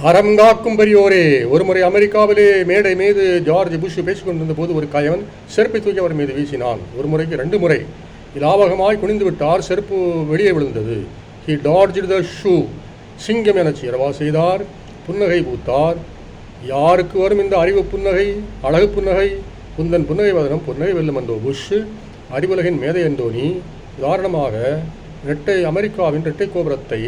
அறங்காக்கும் பெரியோரே. ஒருமுறை அமெரிக்காவிலே மேடை மீது ஜார்ஜ் புஷ் பேசிக் கொண்டிருந்த போது ஒரு கயவன் செருப்பை தூக்கி அவர் மீது வீசினான். ஒரு முறைக்கு 2 முறை. இலாவகமாய் குனிந்து விட்டார். செருப்பு வெளியே விழுந்தது. He dodged the shoe. சிங்கம் என சீரவா செய்தார். புன்னகை பூத்தார். யாருக்கு வரும் இந்த அறிவு புன்னகை, அழகு புன்னகை? குந்தன் புன்னகை வதனம் புன்னகை வெல்லும் என்றோ புஷ், அறிவுலகின் மேதை என்றோனி. உதாரணமாக அமெரிக்காவின் இரட்டை கோபுரத்தை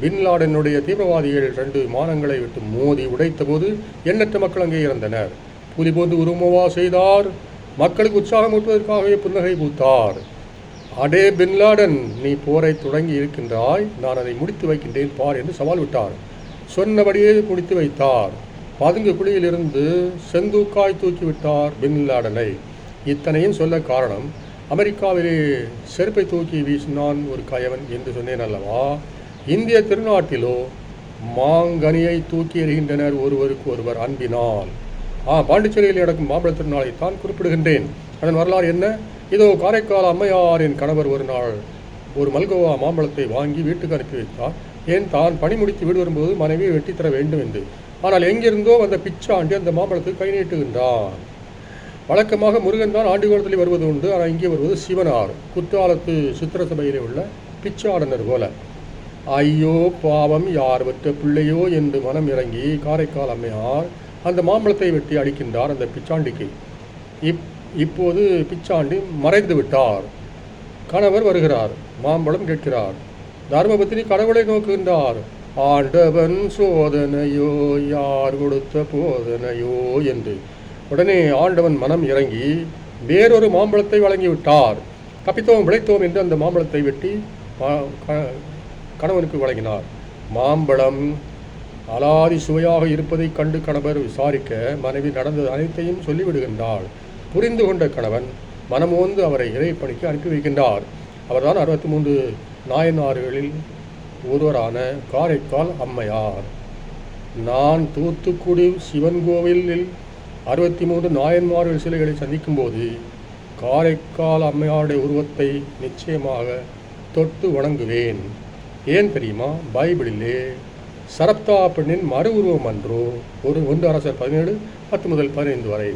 பின்லாடனுடைய தீவிரவாதிகள் 2 விமானங்களை விட்டு மோதி உடைத்த போது எண்ணற்ற மக்கள் அங்கே இறந்தனர். புலி போன்று உருமவா செய்தார். மக்களுக்கு உற்சாகம் ஊட்டுவதற்காகவே புன்னகை பூத்தார். அடே பின்லாடன், நீ போரை தொடங்கி இருக்கின்றாய், நான் அதை முடித்து வைக்கின்றேன் பார் என்று சவால் விட்டார். சொன்னபடியே முடித்து வைத்தார். பதுங்கு குழியிலிருந்து செந்தூக்காய் தூக்கிவிட்டார் பின்லாடனை. இத்தனையும் சொல்ல காரணம், அமெரிக்காவிலே செருப்பை தூக்கி வீசினான் ஒரு கயவன் என்று சொன்னேன் அல்லவா? இந்திய திருநாட்டிலோ மாங்கனியை தூக்கி எறிகின்றனர் ஒருவருக்கு ஒருவர் அன்பினால். பாண்டிச்சேரியில் நடக்கும் மாம்பழ திருநாளை தான் குறிப்பிடுகின்றேன். அதன் வரலாறு என்ன? இதோ காரைக்கால் அம்மையாரின் கணவர் ஒரு நாள் ஒரு மல்கோவா மாம்பழத்தை வாங்கி வீட்டுக்கு அனுப்பி வைத்தார். ஏன் தான் பணி முடித்து வீடு வரும்போது மனைவியை வெட்டித்தர வேண்டும் என்று. ஆனால் எங்கிருந்தோ வந்த பிச்சாண்டி அந்த மாம்பழத்துக்கு கை நீட்டுகின்றான். வழக்கமாக முருகன் தான் ஆண்டுகோளத்தில் வருவது உண்டு. ஆனால் இங்கே வருவது சிவனார், குற்றாலத்து சித்திர சபையிலே உள்ள பிச்சாடனர் போல. ஐயோ பாவம், யார் பெற்ற பிள்ளையோ என்று மனம் இறங்கி காரைக்கால் அம்மையார் அந்த மாம்பழத்தை வெட்டி அடிக்கின்றார் அந்த பிச்சாண்டிக்கு. இப்போது பிச்சாண்டி மறைந்து விட்டார். கணவர் வருகிறார், மாம்பழம் கேட்கிறார். தர்மபத்தினி கடவுளை நோக்குகின்றார். ஆண்டவன் சோதனையோ, யார் கொடுத்த போதனையோ என்று. உடனே ஆண்டவன் மனம் இறங்கி வேறொரு மாம்பழத்தை வழங்கிவிட்டார். தப்பித்தோம் விளைத்தோம் என்று அந்த மாம்பழத்தை வெட்டி கணவனுக்கு வழங்கினார். மாம்பழம் அலாதி சுவையாக இருப்பதைக் கண்டு கணவர் விசாரிக்க மனைவி நடந்தது அனைத்தையும் சொல்லிவிடுகின்றாள். புரிந்து கொண்ட கணவன் மனமோந்து அவரை இறைப்பணிக்கு அனுப்பி வைக்கின்றார். அவர்தான் 63 நாயன்மார்களில் ஒருவரான காரைக்கால் அம்மையார். நான் தூத்துக்குடி சிவன் கோவிலில் 63 நாயன்மார்கள் சிலைகளை சந்திக்கும் போது காரைக்கால் அம்மையாருடைய உருவத்தை நிச்சயமாக தொட்டு வணங்குவேன். ஏன் தெரியுமா? பைபிளிலே சரப்தா பெண்ணின் மறு உருவம் அன்றோ. 1 அரசர் 17:10 முதல் 15 வரை.